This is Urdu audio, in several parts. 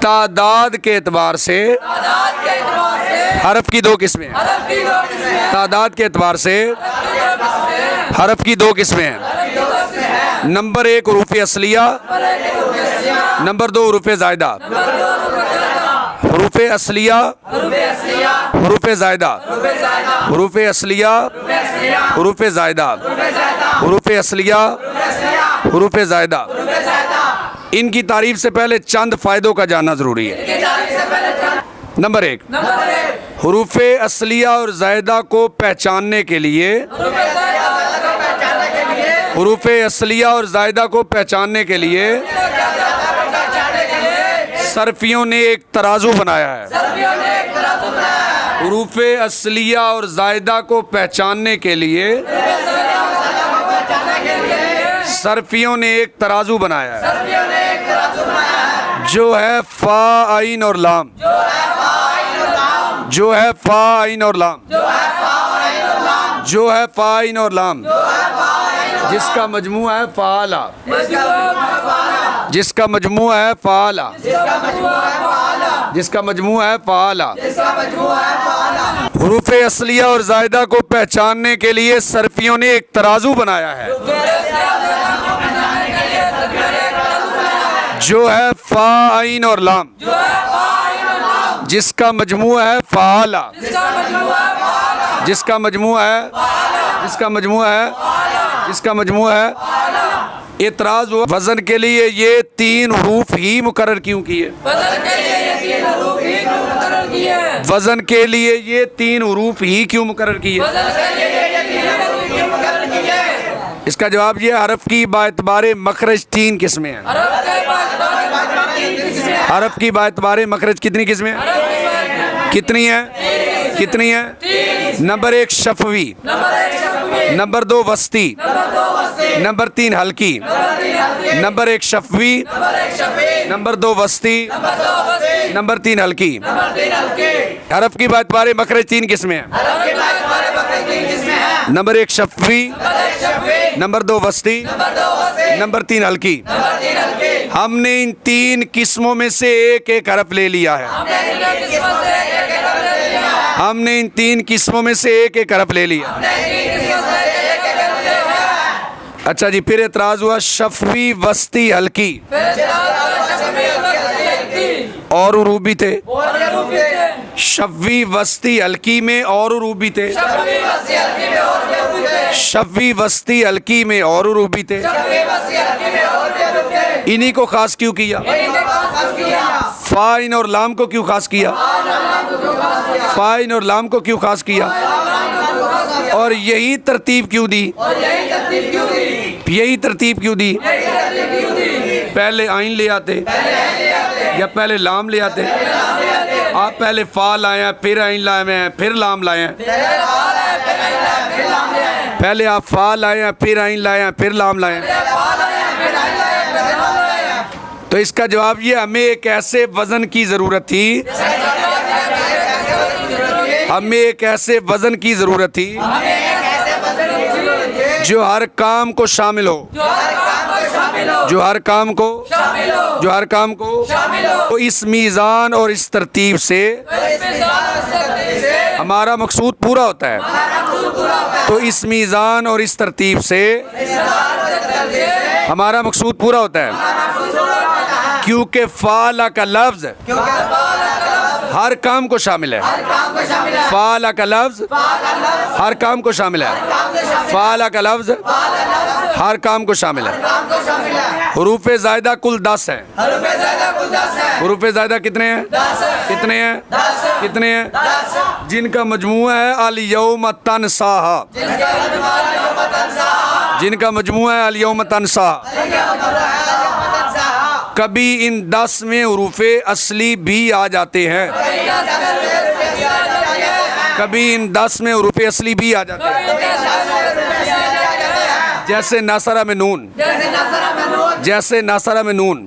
تعداد کے اعتبار سے حرف کی دو قسمیں ہیں. تعداد کے اعتبار سے حرف کی دو قسمیں ہیں. نمبر 1 حروف اصلیہ، نمبر 2 حروف زائدہ. حروف اصلیہ، حروف زائدہ، حروف اصلیہ، حروف زائدہ، حروف اصلیہ، حروف زائدہ. ان کی تعریف سے پہلے چند فائدوں کا جاننا ضروری ہے. نمبر 1، حروف اصلیہ اور زائدہ کو پہچاننے کے لیے، حروف اصلیہ اور زائدہ کو پہچاننے کے لیے صرفیوں نے ایک ترازو بنایا ہے. حروف اصلیہ اور زائدہ کو پہچاننے کے لیے صرفیوں نے ایک ترازو بنایا ہے جو ہے فا عین اور لام، جو ہے فا عین اور لام، جو ہے فا عین اور لام، جس کا مجموع ہے فعالہ، جس کا مجموع ہے فعالہ، جس کا مجموع ہے فعالہ. حروف اصلیہ اور زائدہ کو پہچاننے کے لیے صرفیوں نے ایک ترازو بنایا ہے جو ہے فا عین اور لام، جس کا مجموع ہے فعالہ، جس کا مجموع ہے، جس کا مجموع ہے، جس کا مجموع ہے. اعتراض ہوا وزن کے لیے یہ 3 حروف ہی مقرر کیوں کیے؟ وزن کے لیے یہ 3 حروف ہی کیوں مقرر کیے؟ اس کا جواب یہ، حرف کی باعتبار مخرج 3 قسمیں ہیں. حرف کی باعتبار مخرج کتنی قسمیں ہیں؟ کتنی ہیں؟ کتنی ہیں؟ نمبر 1 شفوی، نمبر 2 وسطی، نمبر 3 ہلکی. نمبر 1 شفوی، نمبر 2 وسطی، نمبر 3 ہلکی. حرف کی باعتبار مخرج 3 قسمیں ہیں. نمبر 1 شفوی، نمبر 2 وسطی، نمبر 3 ہلکی. ہم نے ان 3 قسموں میں سے ایک ایک حرف لے لیا ہے. ہم نے ان 3 قسموں میں سے ایک ایک حرف لے لیا. اچھا جی، پھر اعتراض ہوا شفوی، وسطی، ہلکی اور حروف بھی تھے. شفوی، وسطی، ہلکی میں اور حروف بھی تھے. شفوی، وسطی، ہلکی میں اور حروف بھی تھے. انہی کو خاص کیوں کیا؟ فا عین اور لام کو کیوں خاص کیا؟ فا عین اور لام کو کیوں خاص کیا؟ اور یہی ترتیب کیوں دی؟ یہی ترتیب کیوں دی؟ پہلے عین لے آتے یا پہلے لام لے آتے؟ آپ پہلے فا لائے ہیں، پھر عین لائے ہیں، پھر لام لائے ہیں. پہلے آپ فا لائے ہیں، پھر عین لائے ہیں، پھر لام لائے ہیں. تو اس کا جواب یہ، ہمیں ایک ایسے وزن کی ضرورت تھی، ہمیں ایک ایسے وزن کی ضرورت تھی جو ہر کام کو شامل ہو، جو ہر کام کو، جو ہر کام کو. تو اس میزان اور اس ترتیب سے ہمارا مقصود پورا ہوتا ہے. تو اس میزان اور اس ترتیب سے ہمارا مقصود پورا ہوتا ہے، کیونکہ فعلہ کا لفظ ہر کام کو شامل ہے. فعلہ کا لفظ ہر کام کو شامل ہے. فعلہ کا لفظ ہر کام کو شامل ہے. حروف زائدہ کل 10 ہیں. حروف زائدہ کتنے ہیں؟ کتنے ہیں؟ کتنے ہیں؟ جن کا مجموع ہے الیوم تنساہا، جن کا مجموع ہے الیوم تنساہا. کبھی ان 10 میں حروف اصلی بھی آ جاتے ہیں، کبھی ان 10 میں حروف اصلی بھی آ جاتے ہیں. جیسے ناصرہ میں نون، جیسے ناصرہ میں نون،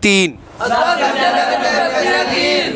3।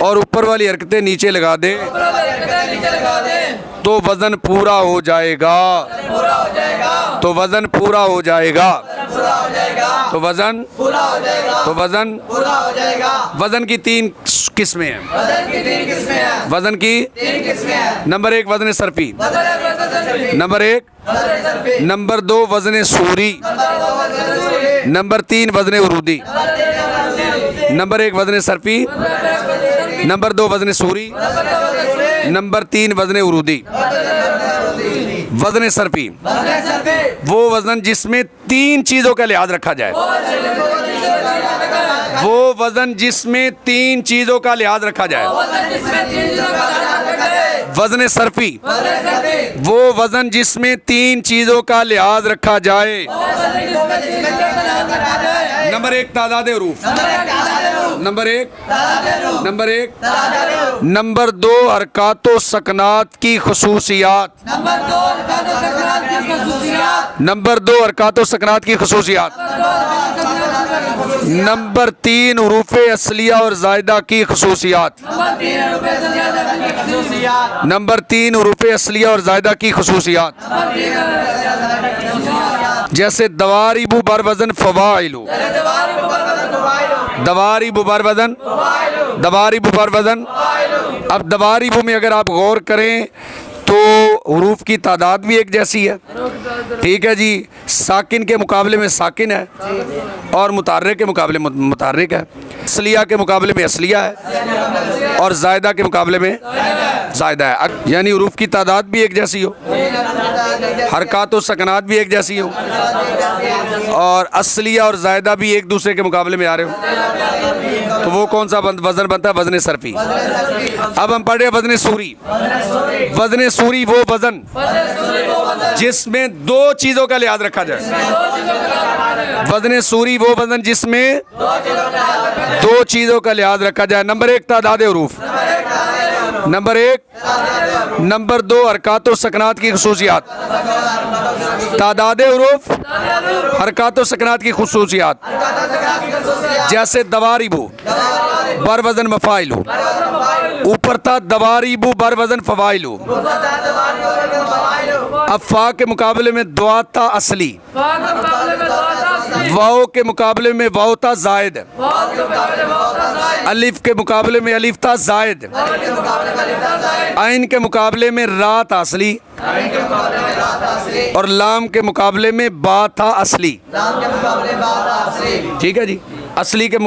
اور اوپر والی حرکتیں نیچے لگا دے تو وزن پورا ہو جائے گا. تو وزن پورا ہو جائے گا. تو وزن وزن کی 3 قسمیں ہیں. وزن کی نمبر 1 وزن صرفی. نمبر 1. نمبر 2 وزن سوری. نمبر 3 وزن عروضی. نمبر 1 وزن صرفی. نمبر 2 وزن سوری. نمبر 3 وزن عروضی. وزن صرفی وہ وزن جس میں 3 چیزوں کا لحاظ رکھا جائے. وہ وزن جس میں 3 چیزوں کا لحاظ رکھا جائے. وزن صرفی وہ وزن جس میں 3 چیزوں کا لحاظ رکھا جائے. نمبر 1 تعداد حروف. نمبر 1. نمبر 2 حرکات و سکنات کی خصوصیات. نمبر 2 حرکات و سکنات کی خصوصیات. نمبر 3 حروف اصلیہ اور زائدہ کی خصوصیات. نمبر 3 حروف اصلیہ اور زائدہ کی خصوصیات. جیسے دواریب بر وزن فواعل. دواریب بر وزن. دواریب بر وزن. اب دواریب میں اگر آپ غور کریں تو حروف کی تعداد بھی ایک جیسی ہے. ٹھیک ہے جی. ساکن کے مقابلے میں ساکن ہے اور متحرک کے مقابلے میں متحرک ہے. اصلیہ کے مقابلے میں اصلیہ ہے اور زائدہ کے مقابلے میں زائدہ ہے. یعنی حروف کی تعداد بھی ایک جیسی ہو, حرکات و سکنات بھی ایک جیسی ہو اور اصلیہ اور زائدہ بھی ایک دوسرے کے مقابلے میں آ رہے ہو, تو وہ کون سا وزن بنتا ہے؟ وزن صرفی. اب ہم پڑھ رہے ہیں وزن سوری. وزن سوری وہ وزن جس میں 2 چیزوں کا لحاظ رکھا جائے. وزن سوری وہ وزن جس میں 2 چیزوں کا لحاظ رکھا جائے. نمبر 1 تعداد حروف. نمبر 1. نمبر 2 حرکات و سکنات کی خصوصیات. تعداد حروف, حرکات و سکنات کی خصوصیات. جیسے دواریبو بر وزن مفاعلو. اوپر تھا دواریبو بر وزن فوائلو. اب فا کے مقابلے میں دعا تھا اصلی. واؤ کے مقابلے میں واؤ تھا زائد. الف کے مقابلے میں الف تھا زائد. عین کے مقابلے میں را تھا اصلی اور لام کے مقابلے میں با تھا اصلی. ٹھیک ہے جی. اصلیہ کے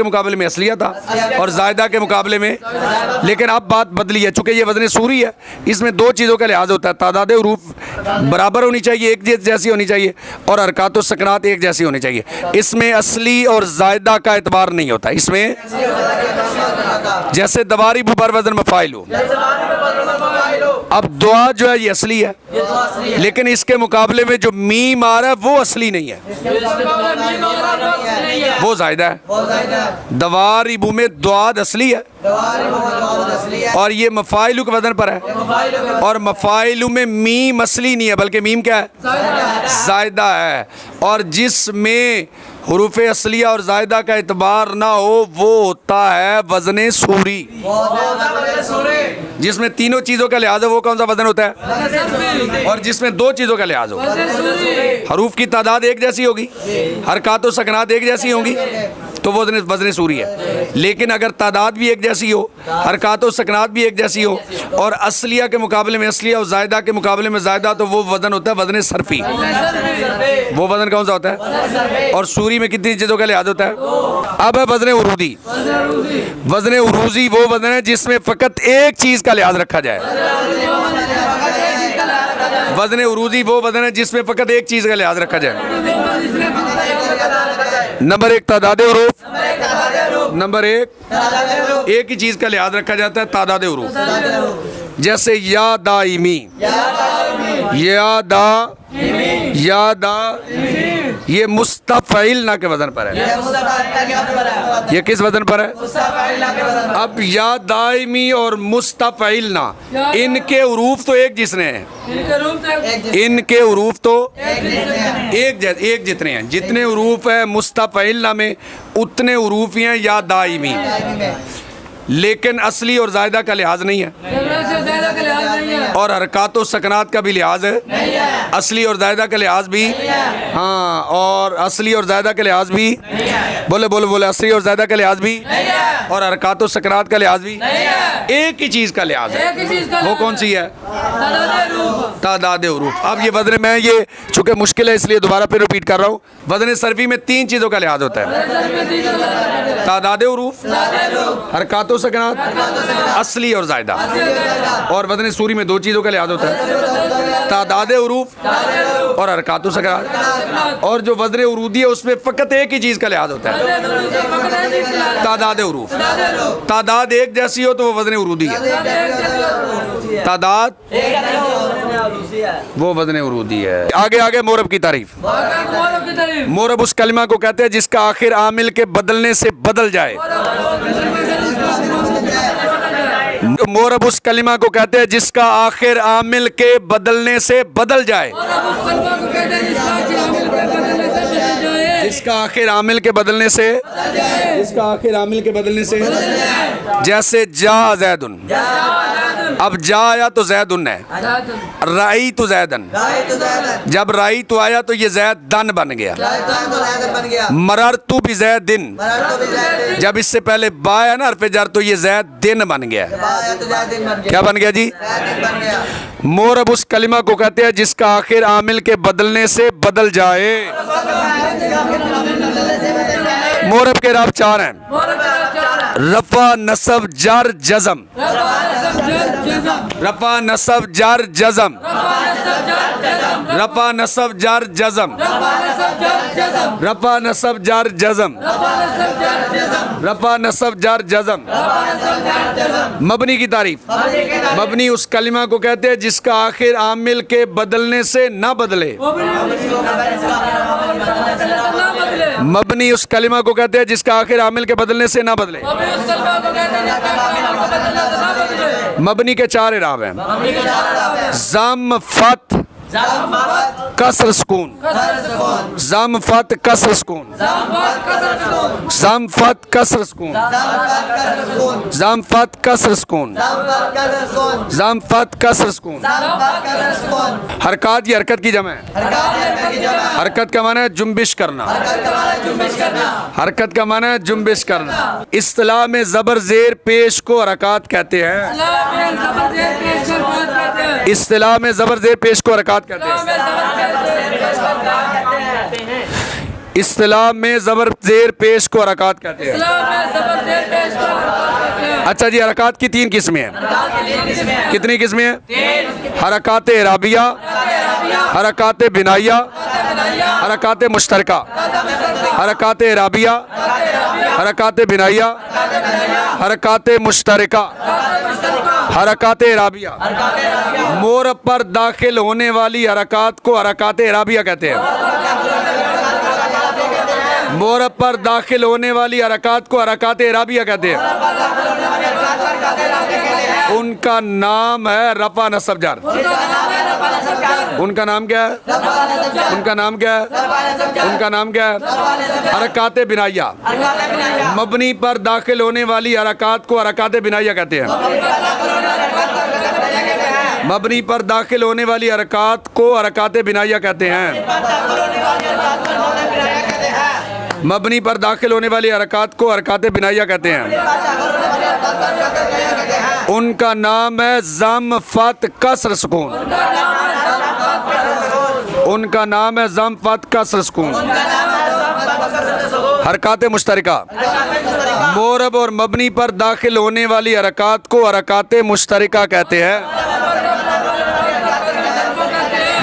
مقابلے میں اصلیہ تھا اور زائدہ کے مقابلے میں. لیکن اب بات بدلی ہے, چونکہ یہ وزن سوری ہے, اس میں 2 چیزوں کا لحاظ ہوتا ہے. تعداد حروف برابر ہونی چاہیے, ایک جیسی ہونی چاہیے, اور حرکات و سکنات ایک جیسی ہونی چاہیے. اس میں اصلی اور زائدہ کا اعتبار نہیں ہوتا. اس میں جیسے دواریب بر وزن مفاعل. اب دعا جو ہے یہ اصلی ہے, لیکن اس کے مقابلے میں جو میم آ رہا ہے وہ اصلی نہیں ہے, وہ زائدہ ہے. دواریب میں دعاد اصلی ہے اور یہ مفاعل کے وزن پر ہے, اور مفاعل میں میم اصلی نہیں ہے بلکہ میم کیا ہے؟ زائدہ ہے. اور جس میں حروف اصلیہ اور زائدہ کا اعتبار نہ ہو وہ ہوتا ہے وزن سوری. جس میں 3 چیزوں کا لحاظ ہو وہ کون سا وزن ہوتا ہے؟ اور جس میں 2 چیزوں کا لحاظ ہو. حروف کی تعداد ایک جیسی ہوگی, حرکات و سکنات ایک جیسی ہوں گی تو وہ وزن سوری ہے. لیکن اگر تعداد بھی ایک جیسی ہو, حرکات و سکنات بھی ایک جیسی ہو, اور اصلیہ کے مقابلے میں اصلیہ اور زائدہ کے مقابلے میں زائدہ, تو وہ وزن ہوتا ہے وزن صرفی. وہ وزن کون سا ہوتا ہے؟ اور سوری میں کتنی چیزوں کا لحاظ ہوتا ہے؟ اب ہے وزن عروضی. وزن عروضی وہ وزن ہے جس میں فقط ایک چیز کا لحاظ رکھا جائے. وزن عروضی وہ وزن ہے جس میں فقط ایک چیز کا لحاظ رکھا جائے. نمبر 1 تعداد حروف. نمبر 1 ایک ہی چیز کا لحاظ رکھا جاتا ہے, تعداد حروف. جیسے یا دائمی, یا دا, یا دا, یہ مستفعل نہ کے وزن پر ہے. یہ کس وزن پر ہے؟ اب یا دائمی اور مستفعل نہ, ان کے حروف تو ایک جتنے ہیں. ان کے حروف تو ایک جتنے ہیں. جتنے حروف ہیں مستفعل نہ میں اتنے حروف ہیں یا دائمی. لیکن اصلی اور زائدہ کا لحاظ نہیں ہے، اور حرکات و سکنات کا بھی لحاظ ہے، اصلی اور زائدہ کا لحاظ بھی، ہاں، اور اصلی اور زائدہ کا لحاظ بھی، بولے بولے بولے، اصلی اور زائدہ کا لحاظ بھی، اور حرکات و سکنات کا لحاظ بھی، ایک ہی چیز کا لحاظ ہے، وہ کون سی ہے؟ تعداد حروف۔ اب یہ وزن میں یہ چونکہ مشکل ہے اس لیے دوبارہ پھر ریپیٹ کر رہا ہوں، وزن صرفی میں 3 چیزوں کا لحاظ ہوتا ہے: تعداد حروف، حرکات و سکنات، اصلی اور زائدہ۔ اور وزن سوری میں 2 چیزوں کا لحاظ ہوتا ہے: تعداد حروف اور حرکات و سکنات۔ اور جو وزن عروضی ہے اس میں فقط ایک ہی چیز کا لحاظ ہوتا ہے: تعداد حروف۔ تعداد ایک جیسی ہو تو وہ وزن عروضی ہے، تعداد وہ وزن عروضی ہے۔ آگے آگے مورب کی تعریف۔ مورب اس کلمہ کو کہتے ہیں جس کا آخر عامل کے بدلنے سے بدل جائے۔ مورب اس کلمہ کو کہتے ہیں جس کا آخر عامل کے بدلنے سے بدل جائے، جس کا آخر عامل کے بدلنے سے، جس کا آخر عامل کے بدلنے سے، جیسے جا زیدن، اب جا آیا تو زیدن ہے، رائی تو زیدن، جب رائی تو آیا تو یہ زید دن بن گیا، مرر تو بھی زیدن، جب اس سے پہلے با ہے نا حرف جر تو یہ زید دن بن گیا، کیا بن گیا جی؟ مورب اس کلمہ کو کہتے ہیں جس کا آخر عامل کے بدلنے سے بدل جائے۔ مورب کے اعراب 4 ہیں: رفع، نصب، جر، جزم۔ رفع، نصب، جر، جزم۔ رفع، نصب، جر، جزم۔ رفع، نصب، جر، جزم۔ رفع، نصب، جر، جزم۔ مبنی کی تعریف۔ مبنی اس کلمہ کو کہتے ہیں جس کا آخر عامل کے بدلنے سے نہ بدلے۔ مبنی اس کلمہ کو کہتے ہیں جس کا آخر عامل کے بدلنے سے نہ بدلے۔ مبنی کے 4 اعراب ہیں: ضم، فتح، کسر، سکون۔ ضم، فتح، کسر، سکون۔ ضم، فتح، کسر، سکون۔ ضم، فتح، کسر، سکون۔ ضم، فتح، کسر، سکون۔ حرکات یہ حرکت کی جمع ہے۔ حرکت کا معنی ہے جنبش کرنا۔ حرکت کا معنی ہے جنبش کرنا۔ اصطلاح میں زبر زیر پیش کو حرکات کہتے ہیں۔ اصطلاح میں زبر زیر پیش کو حرکات کہتے ہیں۔ اصطلاح میں زبر زیر پیش کو حرکات کہتے ہیں۔ اچھا جی، حرکات کی 3 قسمیں ہیں۔ کتنی قسمیں ہیں؟ حرکات اعرابیہ، حرکات بنائیہ، حرکات مشترکہ۔ حرکات اعرابیہ، حرکات بنائیہ، حرکات مشترکہ۔ حرکات اعرابیہ، مورب پر داخل ہونے والی حرکات کو حرکات اعرابیہ کہتے ہیں۔ مورب پر داخل ہونے والی حرکات کو حرکات اعرابیہ کہتے ہیں۔ ان کا نام ہے رفع، نصب، جر۔ ان کا نام کیا ہے؟ ان کا نام کیا ہے؟ ان کا نام کیا ہے؟ حرکات بنائیہ۔ مبنی پر داخل ہونے والی حرکات کو حرکات بنائیہ کہتے ہیں۔ مبنی پر داخل ہونے والی حرکات کو حرکات بنائیہ کہتے ہیں۔ مبنی پر داخل ہونے والی حرکات کو حرکات بنائیہ کہتے ہیں۔ ان کا نام ہے ضم، فتح، کسر، سکون۔ ان کا نام ہے ضم، فتح، کسر، سکون۔ حرکات مشترکہ، مورب اور مبنی پر داخل ہونے والی حرکات کو حرکات مشترکہ کہتے ہیں۔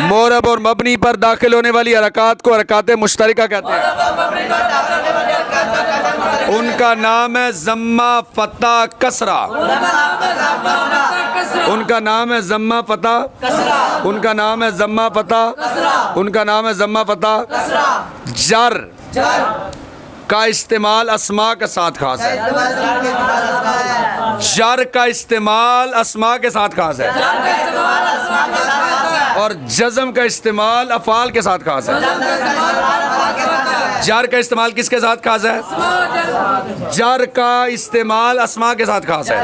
مورب اور مبنی پر داخل ہونے والی حرکات کو حرکات مشترکہ کہتے ہیں۔ ان کا نام ہے ضمہ، فتح، کسرہ۔ ان کا نام ہے ضمہ، فتح۔ ان کا نام ہے ضمہ، فتح۔ ان کا نام ہے ضمہ، فتح۔ جر کا استعمال اسماء کے ساتھ خاص ہے۔ جر کا استعمال اسماء کے ساتھ خاص ہے، اور جزم کا استعمال افعال کے ساتھ خاص ہے۔ جر کا استعمال کس کے ساتھ خاص ہے؟ جر کا استعمال اسما کے ساتھ خاص ہے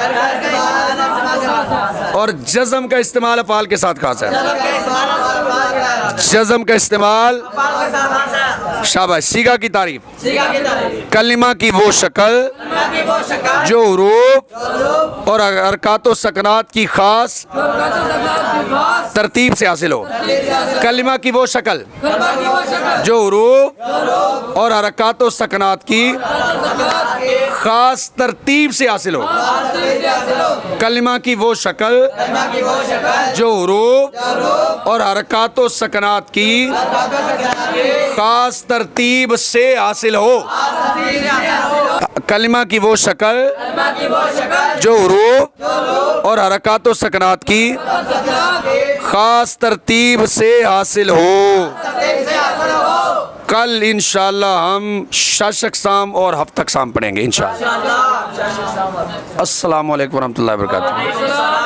اور جزم کا استعمال افعال کے ساتھ خاص ہے. جزم کا استعمال شاباش. سیغہ کی تعریف. کلمہ کی وہ شکل جو حروف اور حرکات و سکنات کی خاص ترتیب سے حاصل ہو. کلمہ کی وہ شکل جو حروف اور حرکات و سکنات کی خاص ترتیب سے حاصل ہو. کلمہ کی وہ شکل جو حروف اور حرکات و سکنات کی خاص ترتیب سے حاصل ہو. کلمہ کی وہ شکل جو حروف اور حرکات و سکنات کی خاص ترتیب سے حاصل ہو. کل انشاءاللہ ہم 6 اقسام اور 7 اقسام پڑھیں گے انشاءاللہ. السلام علیکم ورحمۃ اللہ وبرکاتہ.